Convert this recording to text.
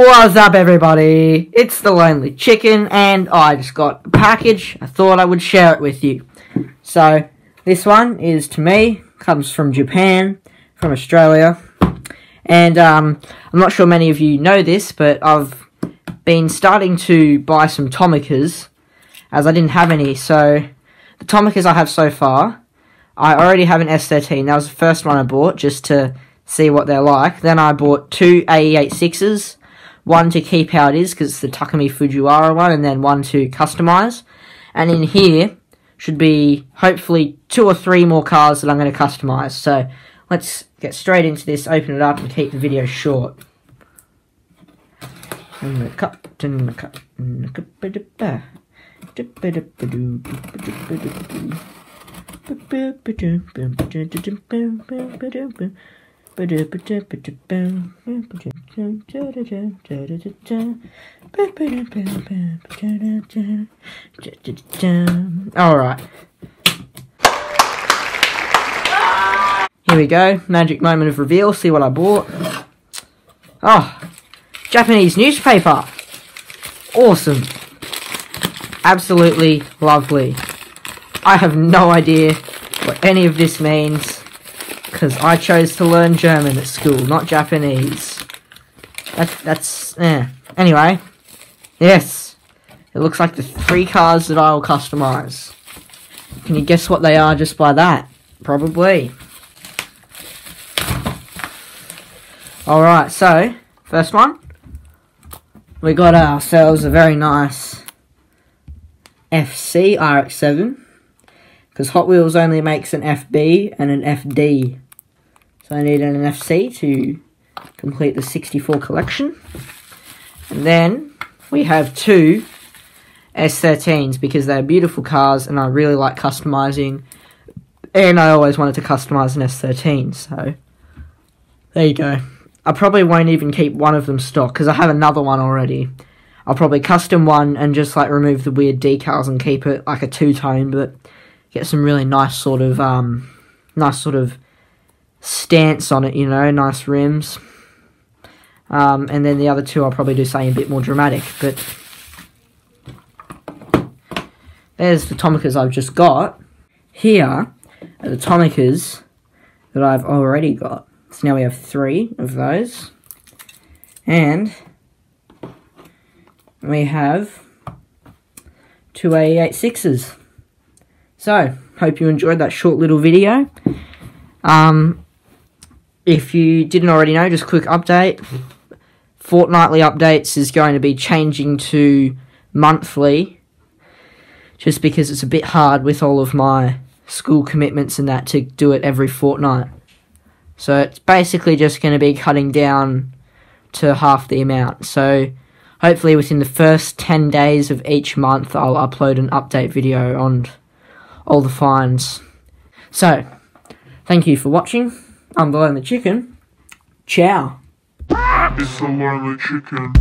What's up, everybody? It's the Lonely Chicken, and I just got a package. I thought I would share it with you. So, this one is to me, comes from Japan, from Australia, and I'm not sure many of you know this, but I've been starting to buy some Tomicas, as I didn't have any. So, the Tomicas I have so far, I already have an S13. That was the first one I bought, just to see what they're like. Then I bought two AE86s. One to keep how it is, because it's the Takumi Fujiwara one, and then one to customize. And in here should be, hopefully, 2 or 3 more cars that I'm going to customize. So, let's get straight into this, open it up, and keep the video short. Alright. Here we go. Magic moment of reveal. See what I bought. Oh. Japanese newspaper. Awesome. Absolutely lovely. I have no idea what any of this means, because I chose to learn German at school, not Japanese. Anyway, yes, it looks like the 3 cars that I will customize. Can you guess what they are just by that? Probably. Alright, so, first one. We got ourselves a very nice FC RX-7. Because Hot Wheels only makes an FB and an FD. So I need an NFC to complete the 64 collection. And then we have 2 S13s because they're beautiful cars and I really like customizing. And I always wanted to customize an S13, so there you go. I probably won't even keep one of them stock because I have another one already. I'll probably custom one and just like remove the weird decals and keep it like a 2-tone, but get some really nice sort of stance on it, you know, nice rims. And then the other 2 I'll probably do something a bit more dramatic, but there's the Tomicas I've just got. Here are the Tomicas that I've already got. So now we have 3 of those. And we have 2 AE86s. So, hope you enjoyed that short little video. If you didn't already know, just quick update. Fortnightly updates is going to be changing to monthly, just because it's a bit hard with all of my school commitments and that to do it every fortnight. So it's basically just going to be cutting down to half the amount. So hopefully within the first 10 days of each month, I'll upload an update video on all the finds. So, thank you for watching. I'm the Lonely Chicken. Ciao. It's the Lonely Chicken.